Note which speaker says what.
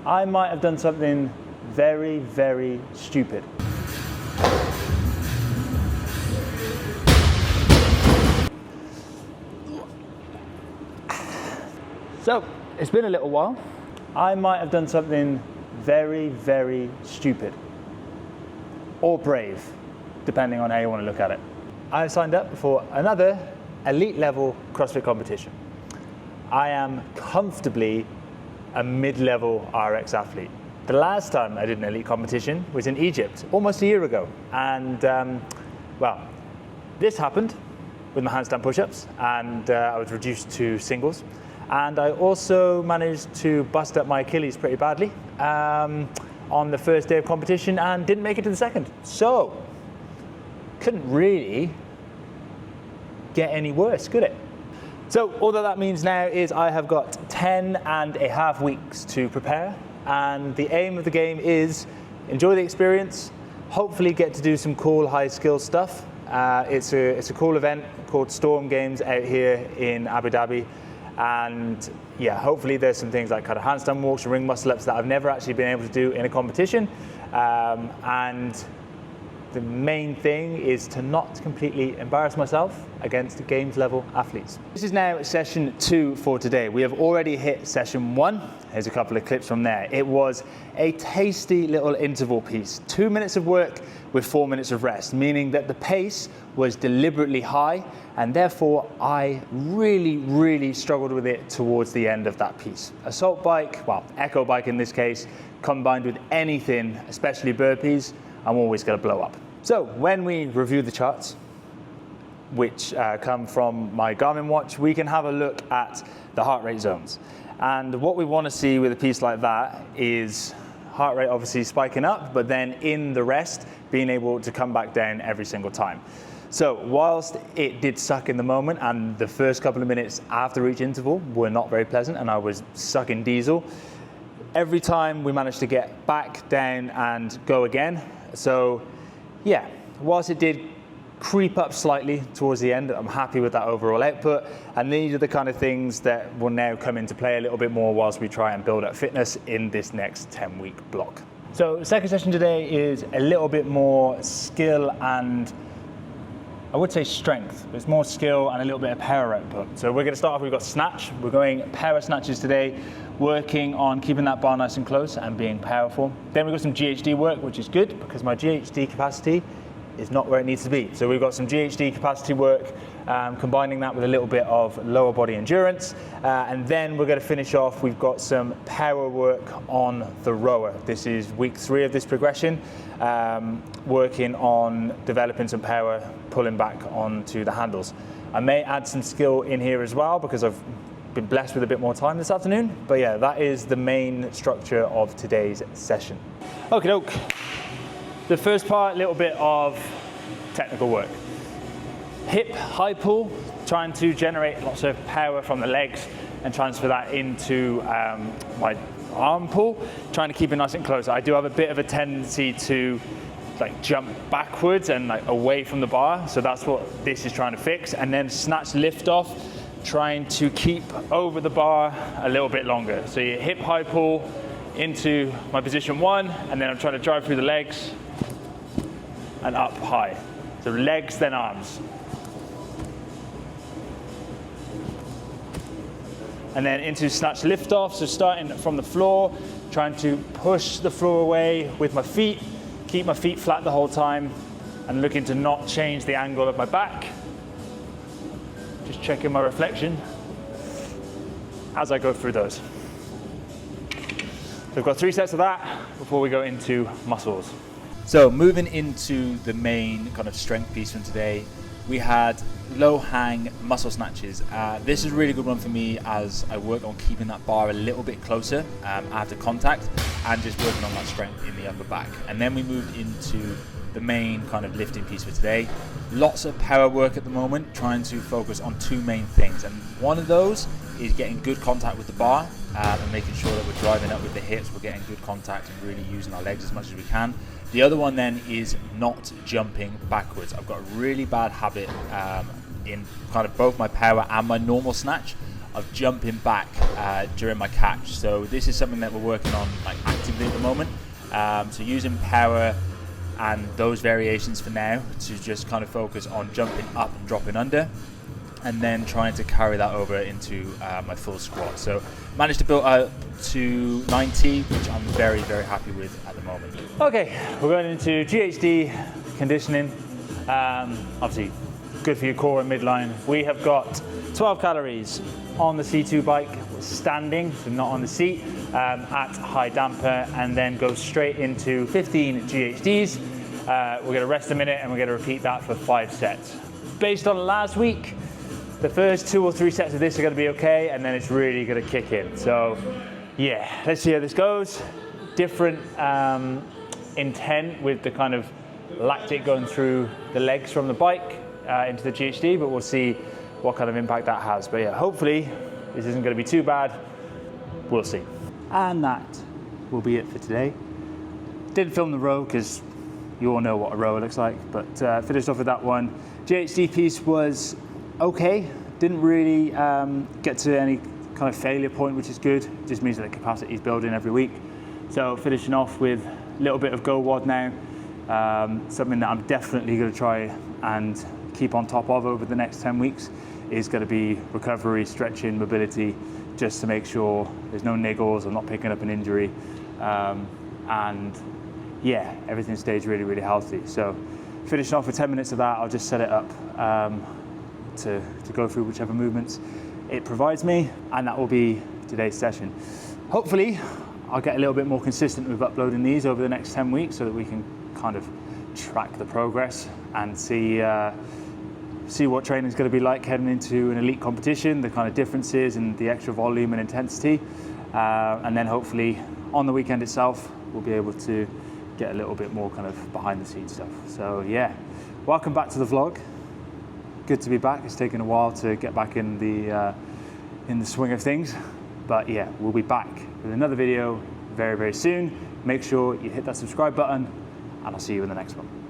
Speaker 1: I might have done something very, very stupid. So, it's been a little while. I might have done something very, very stupid. Or brave, depending on how you want to look at it. I signed up for another elite level CrossFit competition. I am comfortably a mid-level RX athlete. The last time I did an elite competition was in Egypt, almost a year ago. And well, this happened with my handstand push-ups, and I was reduced to singles. And I also managed to bust up my Achilles pretty badly on the first day of competition and didn't make it to the second. So, couldn't really get any worse, could it? So all that means now is I have got 10.5 weeks to prepare, and the aim of the game is enjoy the experience, hopefully get to do some cool high skill stuff. It's a cool event called Storm Games out here in Abu Dhabi, and yeah, hopefully there's some things like kind of handstand walks and ring muscle ups that I've never actually been able to do in a competition, and the main thing is to not completely embarrass myself against games level athletes. This is now session 2 for today. We have already hit session 1. Here's a couple of clips from there. It was a tasty little interval piece. 2 minutes of work with 4 minutes of rest, meaning that the pace was deliberately high, and therefore I really struggled with it towards the end of that piece. Assault bike, well, echo bike in this case, combined with anything, especially burpees, I'm always going to blow up. So when we review the charts, which come from my Garmin watch, we can have a look at the heart rate zones. And what we want to see with a piece like that is heart rate obviously spiking up, but then in the rest, being able to come back down every single time. So whilst it did suck in the moment, and the first couple of minutes after each interval were not very pleasant, and I was sucking diesel, every time we managed to get back down and go again. So yeah, whilst it did creep up slightly towards the end, I'm happy with that overall output, and these are the kind of things that will now come into play a little bit more whilst we try and build up fitness in this next 10-week block. So the second session today is a little bit more skill and I would say strength. It's more skill and a little bit of power output. So we're going to start off, we've got snatch. We're going power snatches today, working on keeping that bar nice and close and being powerful. Then we've got some GHD work, which is good because my GHD capacity is not where it needs to be. So we've got some GHD capacity work, combining that with a little bit of lower body endurance. And then we're going to finish off, we've got some power work on the rower. This is week 3 of this progression, working on developing some power, pulling back onto the handles. I may add some skill in here as well because I've been blessed with a bit more time this afternoon. But yeah, that is the main structure of today's session. Okie doke. The first part, a little bit of technical work. Hip high pull, trying to generate lots of power from the legs and transfer that into my arm pull, trying to keep it nice and close. I do have a bit of a tendency to like jump backwards and like away from the bar, so that's what this is trying to fix. And then snatch lift off, trying to keep over the bar a little bit longer. So you hip high pull into my position 1, and then I'm trying to drive through the legs and up high. So legs, then arms. And then into snatch lift off, so starting from the floor, trying to push the floor away with my feet, keep my feet flat the whole time, and looking to not change the angle of my back. Just checking my reflection as I go through those. So I've got 3 sets of that before we go into muscles. So moving into the main kind of strength piece from today, we had low hang muscle snatches. This is a really good one for me as I work on keeping that bar a little bit closer after contact and just working on that strength in the upper back. And then we moved into the main kind of lifting piece for today. Lots of power work at the moment, trying to focus on 2 main things. And one of those is getting good contact with the bar and making sure that we're driving up with the hips, we're getting good contact and really using our legs as much as we can. The other one then is not jumping backwards. I've got a really bad habit in kind of both my power and my normal snatch
Speaker 2: of jumping back during my catch. So this is something that we're working on like actively at the moment. So using power and those variations for now to just kind of focus on jumping up and dropping under, and then trying to carry that over into my full squat. So managed to build out to 90, which I'm very, very happy with at the moment.
Speaker 1: Okay, we're going into GHD conditioning. Obviously good for your core and midline. We have got 12 calories on the C2 bike, standing, so not on the seat, at high damper, and then go straight into 15 GHDs. We're going to rest a minute and we're going to repeat that for 5 sets. Based on last week, the first 2 or 3 sets of this are going to be okay, and then it's really going to kick in. So yeah, let's see how this goes. Different intent with the kind of lactic going through the legs from the bike into the GHD, but we'll see what kind of impact that has. But yeah, hopefully this isn't going to be too bad. We'll see. And that will be it for today. Didn't film the row because you all know what a row looks like, but finished off with that one. GHD piece was okay. Didn't really get to any kind of failure point, which is good. It just means that the capacity is building every week. So finishing off with a little bit of go WOD now. Something that I'm definitely going to try and keep on top of over the next 10 weeks is going to be recovery, stretching, mobility, just to make sure there's no niggles, I'm not picking up an injury, and yeah, everything stays really, really healthy. So finishing off with 10 minutes of that, I'll just set it up to go through whichever movements it provides me, and that will be today's session. Hopefully I'll get a little bit more consistent with uploading these over the next 10 weeks so that we can kind of track the progress and see what training is going to be like heading into an elite competition, the kind of differences and the extra volume and intensity, and then hopefully on the weekend itself we'll be able to get a little bit more kind of behind the scenes stuff. So yeah, welcome back to the vlog. Good to be back. It's taken a while to get back in the swing of things, but yeah, we'll be back with another video very, very soon. Make sure you hit that subscribe button, and I'll see you in the next one.